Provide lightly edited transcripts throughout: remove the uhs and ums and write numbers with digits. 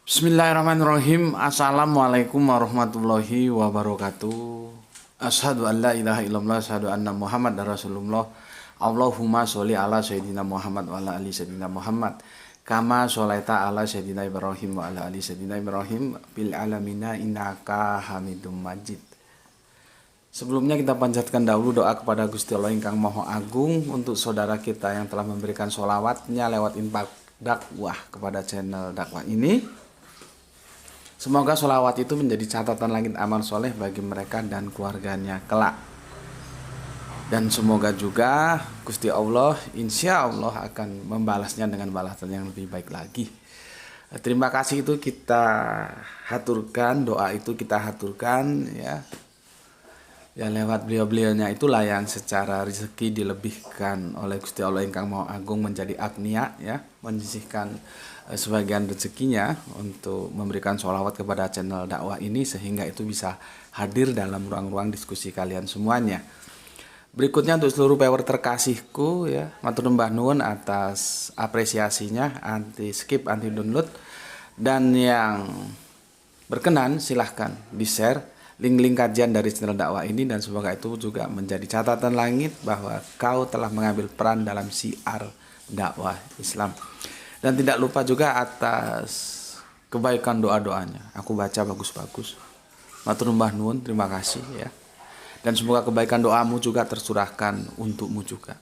Bismillahirrahmanirrahim. Assalamualaikum warahmatullahi wabarakatuh. Asyhadu an la ilaha illallah, asyhadu anna Muhammad Rasulullah. Allahumma sholli ala sayyidina Muhammad wa ala ali sayyidina Muhammad. Kama sholaita ala sayyidina Ibrahim wa ala ali sayyidina Ibrahim bil alamina innaka Hamidum Majid. Sebelumnya kita panjatkan dahulu doa kepada Gusti Allah ingkang Maha Agung untuk saudara kita yang telah memberikan sholawatnya lewat infak dakwah kepada channel dakwah ini. Semoga sholawat itu menjadi catatan langit amal soleh bagi mereka dan keluarganya kelak. Dan semoga juga Gusti Allah insya Allah akan membalasnya dengan balasan yang lebih baik lagi. Terima kasih itu kita haturkan, doa itu kita haturkan ya. Ya lewat beliau-beliaunya itulah yang secara rezeki dilebihkan oleh Gusti Allah ingkang Maha Agung menjadi agnia ya, menyisihkan sebagian rezekinya untuk memberikan sholawat kepada channel dakwah ini sehingga itu bisa hadir dalam ruang-ruang diskusi kalian semuanya. Berikutnya untuk seluruh viewer terkasihku ya, matur numbah nuwun atas apresiasinya, anti skip, anti download, dan yang berkenan silahkan di-share link-link kajian dari channel dakwah ini dan semoga itu juga menjadi catatan langit bahwa kau telah mengambil peran dalam syiar dakwah Islam. Dan tidak lupa juga atas kebaikan doa-doanya. Aku baca bagus-bagus. Matur numbah nuwun, terima kasih ya. Dan semoga kebaikan doamu juga tersurahkan untukmu juga.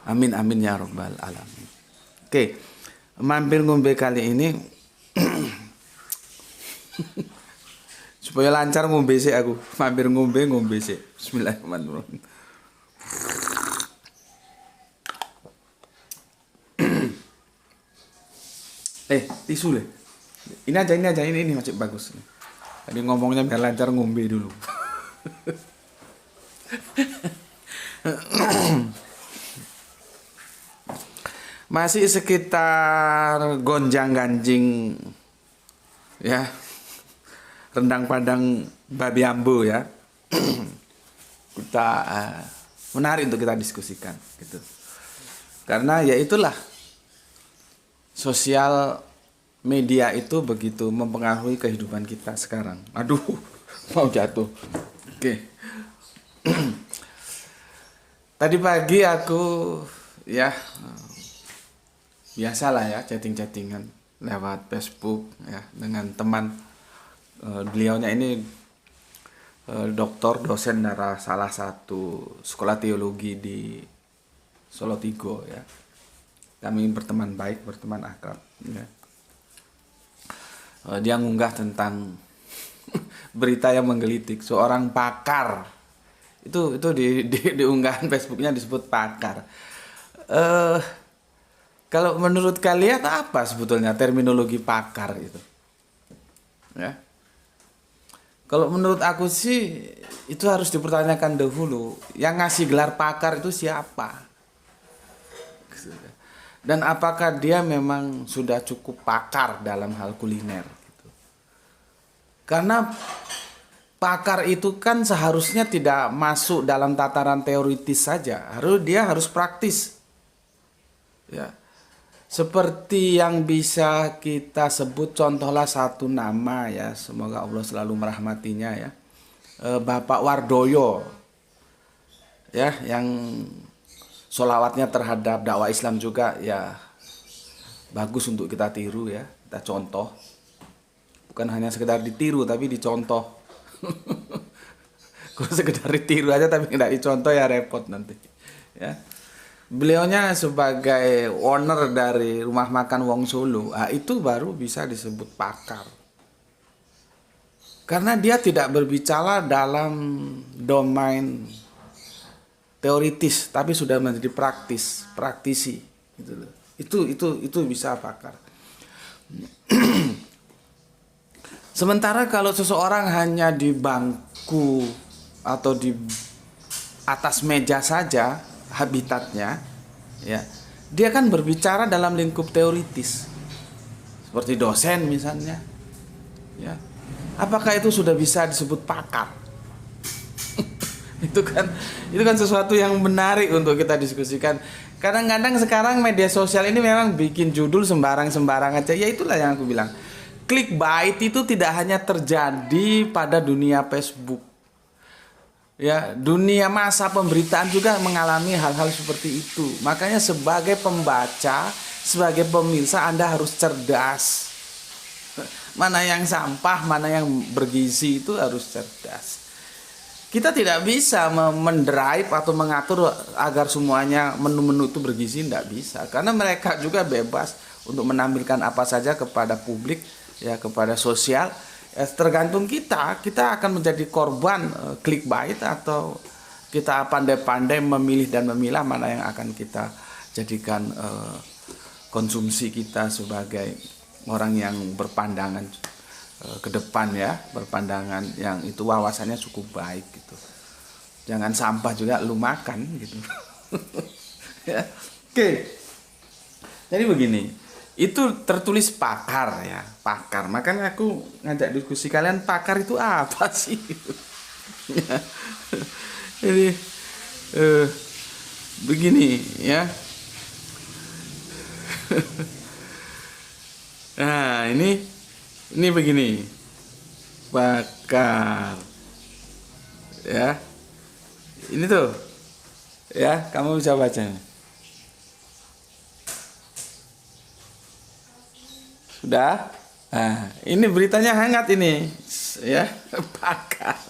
Amin amin ya rabbal alamin. Oke, mampir ngombe kali ini supaya lancar ngombe sih aku. Mampir ngombe sih. Bismillahirrahmanirrahim. Tisu deh. Ini aja ini masih bagus. Tadi ngomongnya biar lancar ngombe dulu. Masih sekitar gonjang-ganjing ya. Rendang Padang babi ambo ya. Kita menarik untuk kita diskusikan gitu. Karena ya itulah sosial media itu begitu mempengaruhi kehidupan kita sekarang. Aduh, mau jatuh. Oke. Tadi pagi aku ya biasalah ya chatting-chattingan lewat Facebook ya dengan teman. Beliaunya ini doktor dosen dari salah satu sekolah teologi di Solo Tigo ya. Kami berteman baik, berteman akrab ya. Dia ngunggah tentang berita yang menggelitik seorang pakar. Itu di unggahan Facebooknya disebut pakar. Kalau menurut kalian apa sebetulnya terminologi pakar itu? Ya. Kalau menurut aku sih itu harus dipertanyakan dahulu. Yang ngasih gelar pakar itu siapa? Dan apakah dia memang sudah cukup pakar dalam hal kuliner? Gitu. Karena pakar itu kan seharusnya tidak masuk dalam tataran teoritis saja. Dia harus praktis. Ya. Seperti yang bisa kita sebut contohlah satu nama ya, semoga Allah selalu merahmatinya ya, Bapak Wardoyo ya, yang sholawatnya terhadap dakwah Islam juga ya bagus untuk kita tiru ya, kita contoh, bukan hanya sekedar ditiru tapi dicontoh. Kalau sekedar ditiru aja tapi tidak dicontoh ya repot nanti ya. Beliaunya sebagai owner dari rumah makan Wong Solo, itu baru bisa disebut pakar. Karena dia tidak berbicara dalam domain teoritis, tapi sudah menjadi praktisi. Gitu. Itu bisa pakar. Sementara kalau seseorang hanya di bangku atau di atas meja saja, habitatnya ya dia kan berbicara dalam lingkup teoritis seperti dosen misalnya ya, apakah itu sudah bisa disebut pakar? itu kan sesuatu yang menarik untuk kita diskusikan. Kadang-kadang sekarang media sosial ini memang bikin judul sembarang aja ya, itulah yang aku bilang Clickbait itu tidak hanya terjadi pada dunia Facebook. Ya, dunia masa pemberitaan juga mengalami hal-hal seperti itu. Makanya sebagai pembaca, sebagai pemirsa Anda harus cerdas. Mana yang sampah, mana yang bergizi itu harus cerdas. Kita tidak bisa mendrive atau mengatur agar semuanya menu-menu itu bergizi, tidak bisa. Karena mereka juga bebas untuk menampilkan apa saja kepada publik, ya, kepada sosial. Tergantung kita akan menjadi korban clickbait atau kita pandai-pandai memilih dan memilah mana yang akan kita jadikan konsumsi kita sebagai orang yang berpandangan ke depan, ya, berpandangan yang itu wawasannya cukup baik gitu. Jangan sampah juga lu makan gitu. Ya. Oke. Jadi begini, itu tertulis pakar, ya, pakar. Makanya aku ngajak diskusi kalian, pakar itu apa sih? Ya. Jadi begini, ya. Nah, ini begini, pakar, ya, ini tuh, ya, kamu bisa baca. Sudah? Nah, ini beritanya hangat ini, ya, pakar.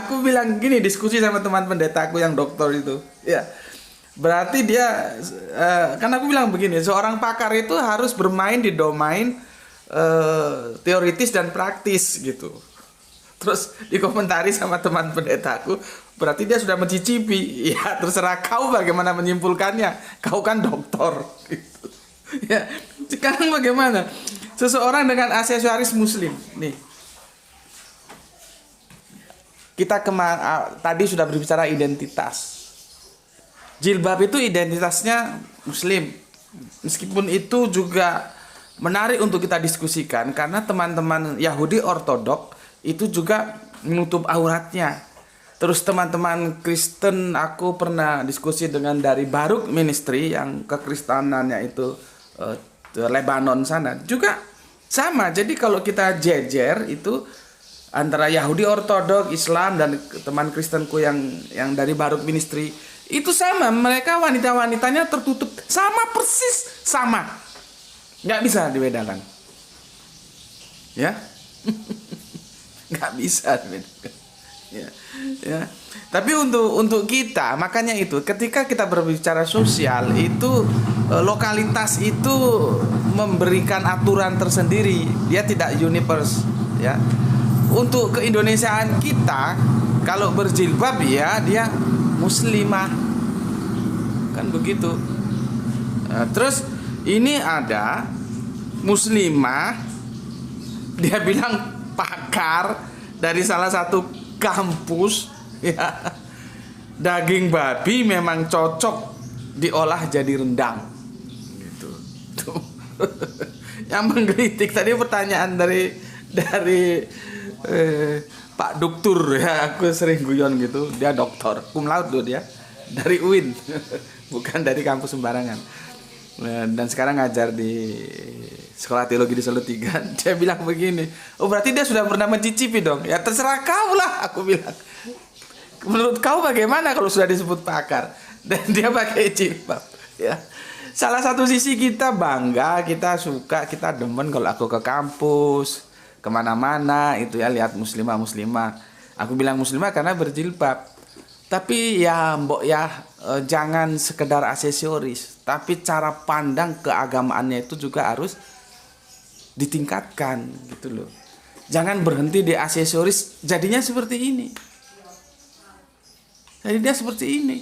Aku bilang gini, diskusi sama teman pendetaku yang dokter itu, ya. Berarti dia, kan aku bilang begini, seorang pakar itu harus bermain di domain teoritis dan praktis gitu. Terus dikomentari sama teman pendetaku, berarti dia sudah mencicipi. Ya, terserah kau bagaimana menyimpulkannya. Kau kan dokter gitu. Ya, sekarang bagaimana? Seseorang dengan aksesoris muslim, nih. Kita tadi sudah berbicara identitas. Jilbab itu identitasnya muslim. Meskipun itu juga menarik untuk kita diskusikan karena teman-teman Yahudi ortodok itu juga menutup auratnya. Terus teman-teman Kristen, aku pernah diskusi dengan dari Baruch Ministry yang kekristenannya itu Lebanon sana juga sama. Jadi kalau kita jejer itu antara Yahudi ortodok, Islam, dan teman Kristenku yang dari Baruch Ministry itu sama, mereka wanita-wanitanya tertutup sama, persis sama, nggak bisa dibedakan, ya. Nggak bisa dibedakan, ya, ya. Tapi untuk kita, makanya itu ketika kita berbicara sosial itu lokalitas itu memberikan aturan tersendiri, dia tidak universe, ya. Untuk keindonesiaan kita, kalau berjilbab ya dia muslimah, kan begitu. Terus ini ada muslimah, dia bilang pakar dari salah satu kampus, ya, daging babi memang cocok diolah jadi rendang gitu. Tuh. Yang menggelitik tadi pertanyaan dari Pak Doktur, ya, aku sering guyon gitu, dia doktor cum laude tuh, dia dari UIN, bukan dari kampus sembarangan, dan sekarang ngajar di sekolah teologi di Solo 3. Dia bilang begini, oh berarti dia sudah pernah mencicipi dong. Ya terserah kau lah, aku bilang, menurut kau bagaimana kalau sudah disebut pakar dan dia pakai jilbab, ya. Salah satu sisi kita bangga, kita suka, kita demen kalau aku ke kampus kemana-mana itu, ya, lihat muslimah. Aku bilang muslimah karena berjilbab. Tapi ya mbok ya, jangan sekedar aksesoris, tapi cara pandang keagamaannya itu juga harus ditingkatkan gitu loh. Jangan berhenti di aksesoris, jadinya seperti ini. Jadi dia seperti ini.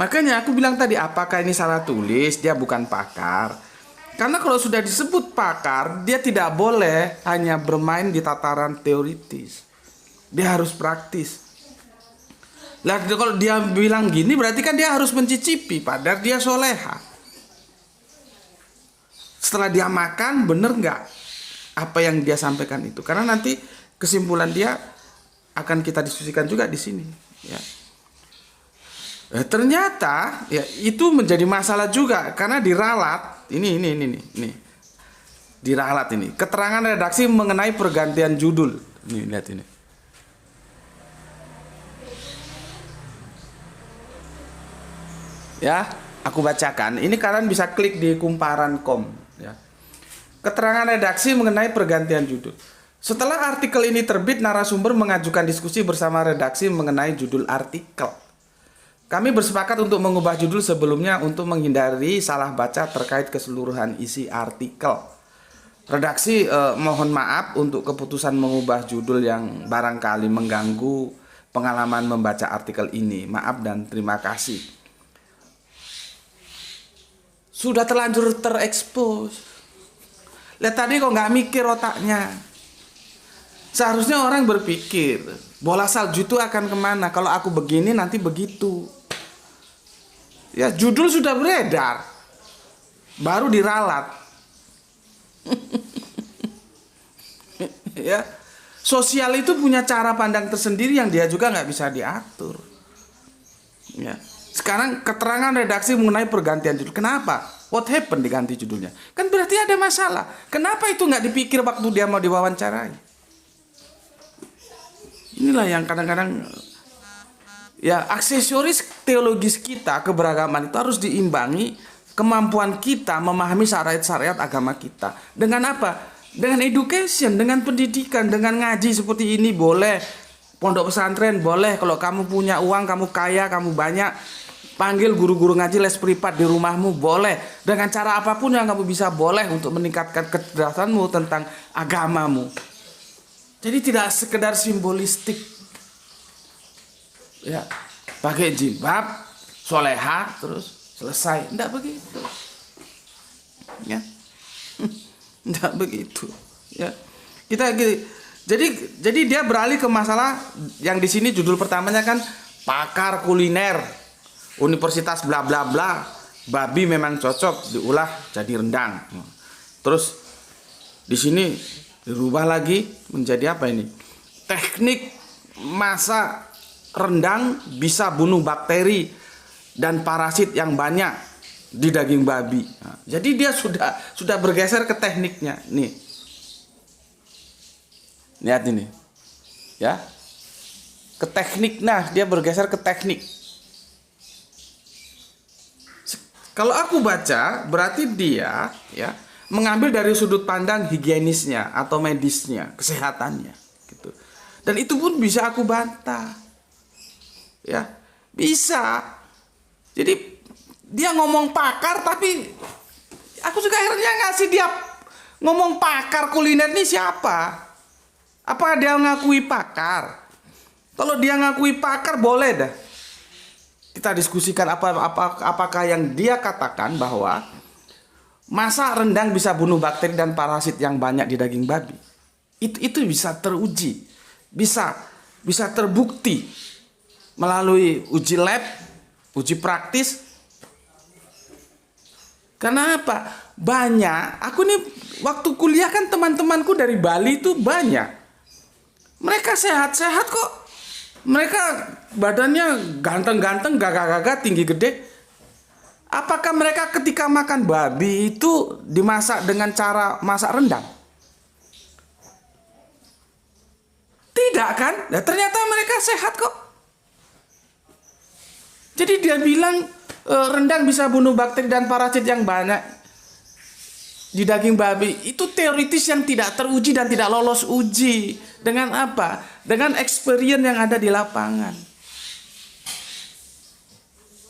Makanya aku bilang tadi, apakah ini salah tulis? Dia bukan pakar. Karena kalau sudah disebut pakar, dia tidak boleh hanya bermain di tataran teoritis. Dia harus praktis. Lah kalau dia bilang gini, berarti kan dia harus mencicipi, padahal dia soleha. Setelah dia makan, bener nggak apa yang dia sampaikan itu? Karena nanti kesimpulan dia akan kita diskusikan juga di sini, ya. Ternyata ya itu menjadi masalah juga karena diralat. Ini. Diralat ini. Keterangan redaksi mengenai pergantian judul. Nih, lihat ini. Ya, aku bacakan. Ini kalian bisa klik di kumparan.com ya. Keterangan redaksi mengenai pergantian judul. Setelah artikel ini terbit, narasumber mengajukan diskusi bersama redaksi mengenai judul artikel. Kami bersepakat untuk mengubah judul sebelumnya untuk menghindari salah baca terkait keseluruhan isi artikel. Redaksi mohon maaf untuk keputusan mengubah judul yang barangkali mengganggu pengalaman membaca artikel ini. Maaf dan terima kasih. Sudah terlanjur terekspos. Lihat tadi kok nggak mikir otaknya. Seharusnya orang berpikir, bola salju itu akan kemana? Kalau aku begini nanti begitu. Ya judul sudah beredar, baru diralat. Ya, sosial itu punya cara pandang tersendiri yang dia juga nggak bisa diatur. Ya. Sekarang keterangan redaksi mengenai pergantian judul. Kenapa? What happened diganti judulnya? Kan berarti ada masalah. Kenapa itu nggak dipikir waktu dia mau diwawancarai? Inilah yang kadang-kadang ya aksesoris teologis kita, keberagaman itu harus diimbangi kemampuan kita memahami syariat-syariat agama kita. Dengan apa? Dengan education, dengan pendidikan, dengan ngaji seperti ini boleh. Pondok pesantren boleh. Kalau kamu punya uang, kamu kaya, kamu banyak, panggil guru-guru ngaji les privat di rumahmu boleh. Dengan cara apapun yang kamu bisa boleh untuk meningkatkan kecerdasanmu tentang agamamu. Jadi tidak sekedar simbolistik. Ya, pakai jilbab, soleha, terus selesai. Tidak begitu. Ya. Tidak begitu. Ya. Jadi dia beralih ke masalah yang di sini judul pertamanya kan pakar kuliner Universitas bla bla bla. Babi memang cocok diolah jadi rendang. Terus di sini dirubah lagi menjadi apa ini? Teknik masak rendang bisa bunuh bakteri dan parasit yang banyak di daging babi. Nah, jadi dia sudah bergeser ke tekniknya. Nih. Lihat ini. Ya. Ke teknik. Nah, dia bergeser ke teknik. Kalau aku baca berarti dia ya mengambil dari sudut pandang higienisnya atau medisnya, kesehatannya gitu. Dan itu pun bisa aku bantah. Ya, bisa. Jadi dia ngomong pakar tapi aku juga akhirnya ngasih dia ngomong pakar kuliner ini siapa? Apakah dia ngakui pakar? Kalau dia ngakui pakar boleh dah. Kita diskusikan apakah yang dia katakan bahwa masak rendang bisa bunuh bakteri dan parasit yang banyak di daging babi. Itu bisa teruji, bisa terbukti melalui uji lab, uji praktis. Karena apa? Banyak. Aku nih waktu kuliah kan teman-temanku dari Bali itu banyak. Mereka sehat-sehat kok. Mereka badannya ganteng-ganteng, gagah-gagah, tinggi gede. Apakah mereka ketika makan babi itu dimasak dengan cara masak rendang? Tidak kan? Nah, ternyata mereka sehat kok. Jadi dia bilang rendang bisa bunuh bakteri dan parasit yang banyak di daging babi. Itu teoritis yang tidak teruji dan tidak lolos uji. Dengan apa? Dengan experience yang ada di lapangan.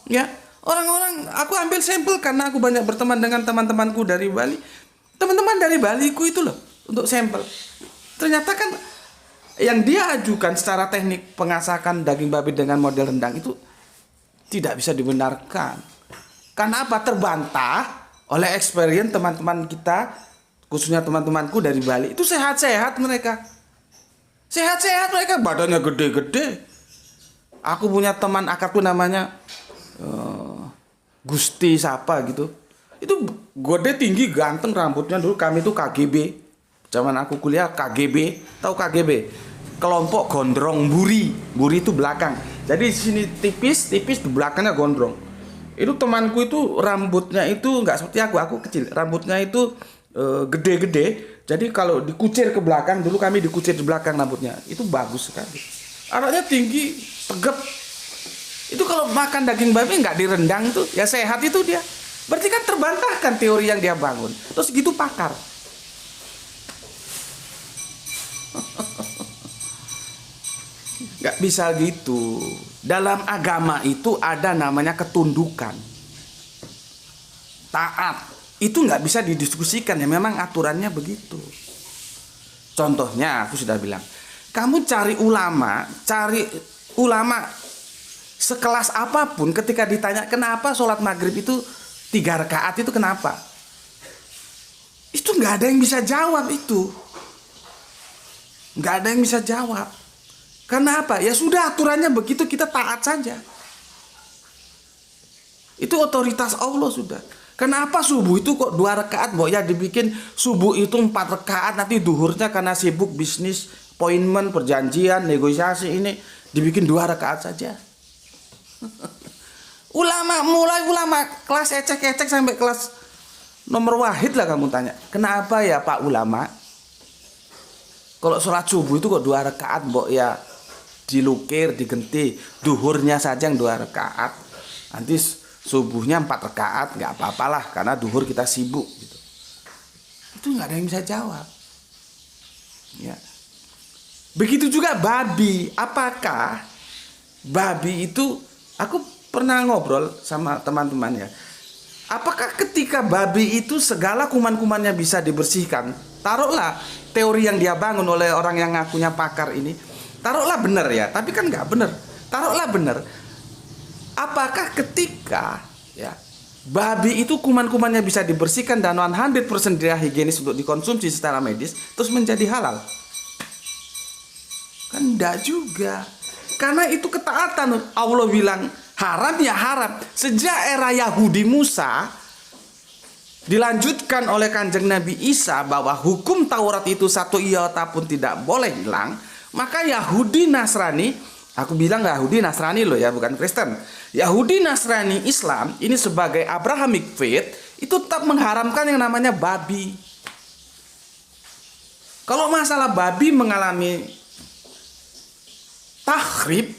Ya. Orang-orang, aku ambil sampel karena aku banyak berteman dengan teman-temanku dari Bali. Teman-teman dari Baliku itu loh, untuk sampel. Ternyata kan yang dia ajukan secara teknik pengasakan daging babi dengan model rendang itu tidak bisa dibenarkan. Karena apa? Terbantah oleh experience teman-teman kita, khususnya teman-temanku dari Bali. Itu sehat-sehat mereka. Sehat-sehat mereka, badannya gede-gede. Aku punya teman akrabku namanya Gusti siapa gitu. Itu gede tinggi ganteng rambutnya dulu kami itu KGB. Zaman aku kuliah KGB, tahu KGB? Kelompok gondrong buri. Buri itu belakang. Jadi di sini tipis di belakangnya gondrong. Itu temanku itu rambutnya itu nggak seperti aku kecil. Rambutnya itu gede-gede. Jadi kalau dikucir ke belakang, dulu kami dikucir di belakang rambutnya. Itu bagus sekali. Anaknya tinggi, tegap. Itu kalau makan daging babi nggak direndang tuh, ya sehat itu dia. Berarti kan terbantahkan teori yang dia bangun. Terus gitu pakar. Nggak bisa gitu. Dalam agama itu ada namanya ketundukan. Taat. Itu nggak bisa didiskusikan ya. Memang aturannya begitu. Contohnya aku sudah bilang. Kamu cari ulama sekelas apapun ketika ditanya kenapa sholat maghrib itu 3 rakaat itu kenapa? Itu nggak ada yang bisa jawab itu. Nggak ada yang bisa jawab. Karena apa? Ya sudah aturannya begitu, kita taat saja. Itu otoritas Allah sudah. Kenapa subuh itu kok 2 rakaat? Ya dibikin subuh itu 4 rakaat, nanti duhurnya karena sibuk bisnis, appointment, perjanjian, negosiasi ini dibikin 2 rakaat saja. Ulama kelas ecek-ecek sampai kelas nomor wahid lah kamu tanya. Kenapa ya Pak ulama? Kalau sholat subuh itu kok 2 rakaat, ya dilukir, digenti, duhurnya saja yang 2 rakaat, nanti subuhnya 4 rakaat, nggak apa-apalah karena duhur kita sibuk gitu. Itu nggak ada yang bisa jawab. Ya. Begitu juga babi. Apakah babi itu, aku pernah ngobrol sama teman-teman ya. Apakah ketika babi itu segala kuman-kumannya bisa dibersihkan? Taruhlah teori yang dia bangun oleh orang yang ngakunya pakar ini. Taruhlah benar ya, tapi kan nggak benar. Taruhlah benar. Apakah ketika ya babi itu kuman-kumannya bisa dibersihkan dan 100% dia higienis untuk dikonsumsi secara medis, terus menjadi halal? Kan enggak juga. Karena itu ketaatan. Allah bilang haram ya haram. Sejak era Yahudi Musa dilanjutkan oleh Kanjeng Nabi Isa bahwa hukum Taurat itu 1 iota pun tidak boleh hilang. Maka Yahudi Nasrani, aku bilang Yahudi Nasrani loh ya, bukan Kristen. Yahudi Nasrani Islam ini sebagai Abrahamic faith itu tetap mengharamkan yang namanya babi. Kalau masalah babi mengalami tahrib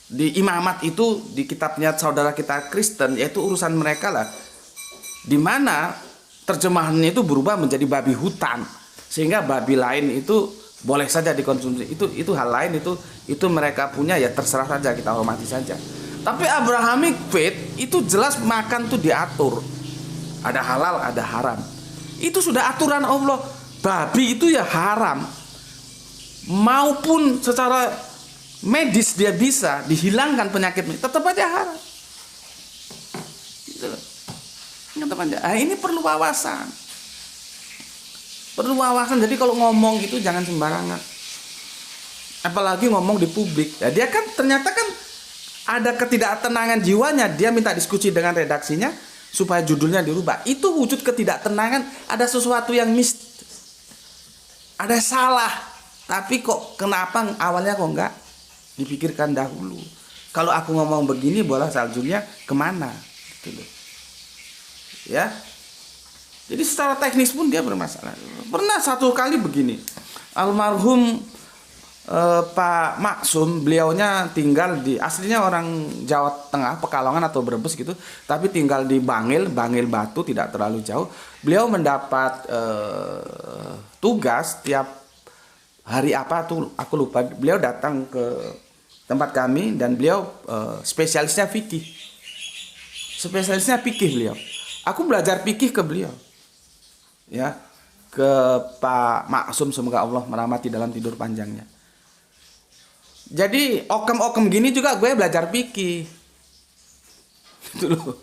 di imamat itu, di kitabnya saudara kita Kristen, yaitu urusan mereka lah. Di mana terjemahannya itu berubah menjadi babi hutan, sehingga babi lain itu boleh saja dikonsumsi. Itu hal lain, itu mereka punya, ya terserah saja, kita hormati saja. Tapi Abrahamic faith itu jelas makan tuh diatur. Ada halal, ada haram. Itu sudah aturan Allah. Babi itu ya haram. Maupun secara medis dia bisa dihilangkan penyakit, tetap aja haram. Gitu. Tetap aja. Ini perlu wawasan. Perlu wawasan. Jadi kalau ngomong gitu jangan sembarangan. Apalagi ngomong di publik. Ya, dia kan ternyata kan ada ketidaktenangan jiwanya. Dia minta diskusi dengan redaksinya supaya judulnya dirubah. Itu wujud ketidaktenangan. Ada sesuatu yang ada salah. Tapi kok kenapa awalnya kok enggak dipikirkan dahulu? Kalau aku ngomong begini, bola saljunya kemana? Gitu loh. Ya. Jadi secara teknis pun dia bermasalah. Pernah satu kali begini, almarhum Pak Maksum, beliaunya tinggal di, aslinya orang Jawa Tengah, Pekalongan atau Brebes gitu, tapi tinggal di Bangil Batu, tidak terlalu jauh. Beliau mendapat tugas tiap hari apa tuh aku lupa. Beliau datang ke tempat kami dan beliau spesialisnya fikih. Spesialisnya fikih beliau. Aku belajar fikih ke beliau. Ya, ke Pak Maksum, semoga Allah merahmati dalam tidur panjangnya. Jadi okem-okem gini juga gue belajar fikih. Gitu loh.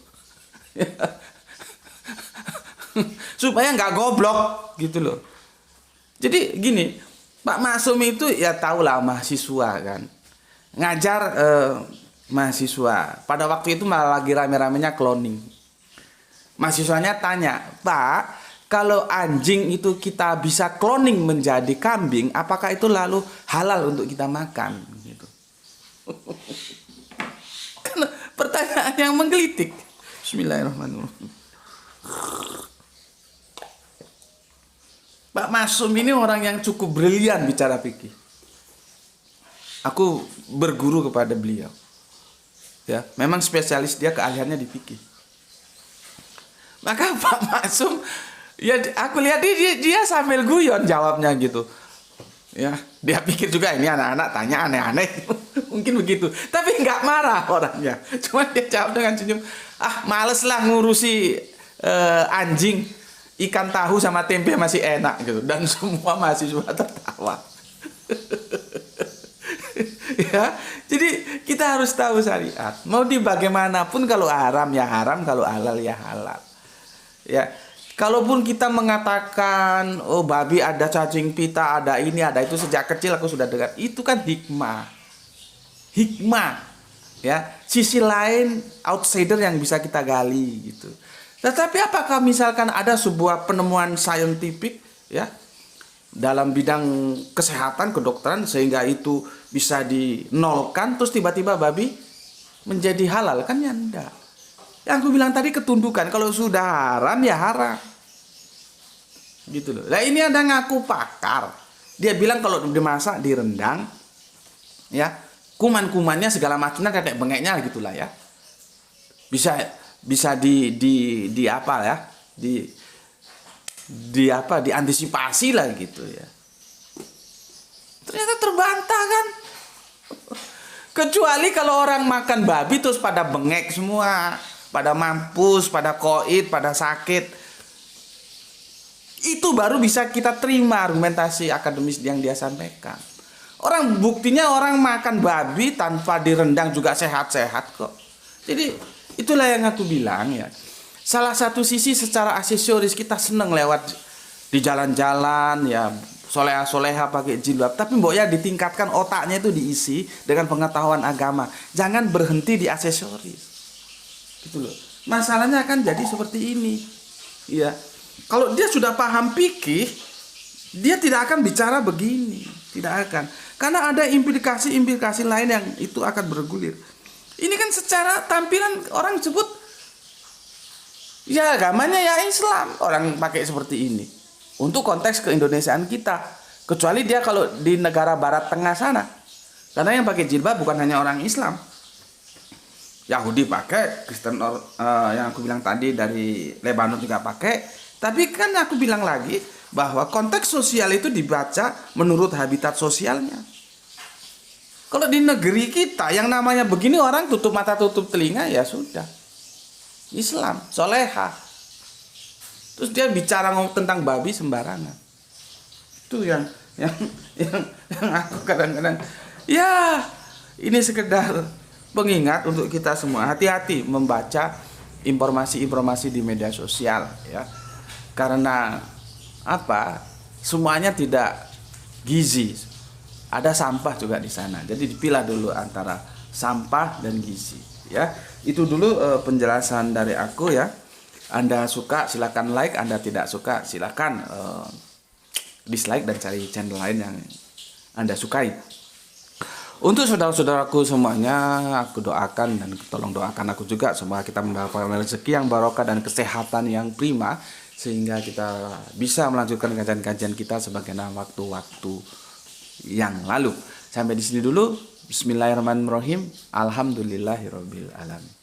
Supaya nggak goblok gitu loh. Jadi gini, Pak Maksum itu ya tahulah mahasiswa kan. Ngajar mahasiswa. Pada waktu itu malah lagi rame-ramenya cloning. Mahasiswanya tanya, "Pak, kalau anjing itu kita bisa cloning menjadi kambing, apakah itu lalu halal untuk kita makan?" Gitu. Karena pertanyaan yang menggelitik. Bismillahirrahmanirrahim. Pak Masum ini orang yang cukup brilian bicara fikih. Aku berguru kepada beliau. Ya, memang spesialis dia, keahliannya di fikih. Maka Pak Masum, ya aku lihat dia sambil guyon jawabnya gitu. Ya, dia pikir juga ini anak-anak tanya aneh-aneh. Mungkin begitu. Tapi nggak marah orangnya. Cuma dia jawab dengan senyum. Males lah ngurusi anjing. Ikan tahu sama tempe masih enak gitu. Dan semua mahasiswa tertawa. Ya, jadi kita harus tahu syariat. Mau di bagaimanapun, kalau haram ya haram, kalau halal ya halal. Ya, kalaupun kita mengatakan, oh babi ada cacing pita, ada ini, ada itu, sejak kecil aku sudah dengar. Itu kan hikmah. Hikmah. Ya, sisi lain outsider yang bisa kita gali gitu. Tetapi apakah misalkan ada sebuah penemuan saintifik ya dalam bidang kesehatan, kedokteran, sehingga itu bisa dinolkan, terus tiba-tiba babi menjadi halal? Kan ya enggak. Yang aku bilang tadi ketundukan, kalau sudah haram ya haram. Gitu loh. Nah ini ada ngaku pakar. Dia bilang kalau dimasak, direndang, ya kuman-kumannya segala macamnya, tetek bengeknya gitulah ya. Bisa di apa ya? Diantisipasi lah gitu ya. Ternyata terbantah kan. Kecuali kalau orang makan babi terus pada bengek semua, pada mampus, pada koid, pada sakit. Itu baru bisa kita terima argumentasi akademis yang dia sampaikan. Orang buktinya orang makan babi tanpa direndang juga sehat-sehat kok. Jadi itulah yang aku bilang ya. Salah satu sisi secara aksesoris kita seneng lewat di jalan-jalan ya, soleha-soleha pakai jilbab, tapi mbok ya ditingkatkan otaknya itu diisi dengan pengetahuan agama. Jangan berhenti di aksesoris. Gitu loh. Masalahnya akan jadi seperti ini. Ya. Kalau dia sudah paham fikih, dia tidak akan bicara begini, tidak akan. Karena ada implikasi-implikasi lain yang itu akan bergulir. Ini kan secara tampilan orang sebut ya agamanya ya Islam, orang pakai seperti ini. Untuk konteks keindonesiaan kita. Kecuali dia kalau di negara barat tengah sana. Karena yang pakai jilbab bukan hanya orang Islam. Yahudi pakai, Kristen yang aku bilang tadi dari Lebanon juga pakai. Tapi kan aku bilang lagi bahwa konteks sosial itu dibaca menurut habitat sosialnya. Kalau di negeri kita yang namanya begini, orang tutup mata tutup telinga ya sudah. Islam, soleha. Terus dia bicara tentang babi sembarangan. Itu yang aku kadang-kadang ya ini sekedar pengingat untuk kita semua. Hati-hati membaca informasi-informasi di media sosial ya. Karena apa? Semuanya tidak gizi. Ada sampah juga di sana. Jadi dipilah dulu antara sampah dan gizi ya. Itu dulu penjelasan dari aku ya. Anda suka silakan like, Anda tidak suka silakan dislike dan cari channel lain yang Anda sukai. Untuk saudara-saudaraku semuanya, aku doakan dan tolong doakan aku juga semoga kita mendapatkan rezeki yang barokah dan kesehatan yang prima, sehingga kita bisa melanjutkan kajian-kajian kita sebagaimana waktu-waktu yang lalu. Sampai di sini dulu. Bismillahirrahmanirrahim. Alhamdulillahirabbil alamin.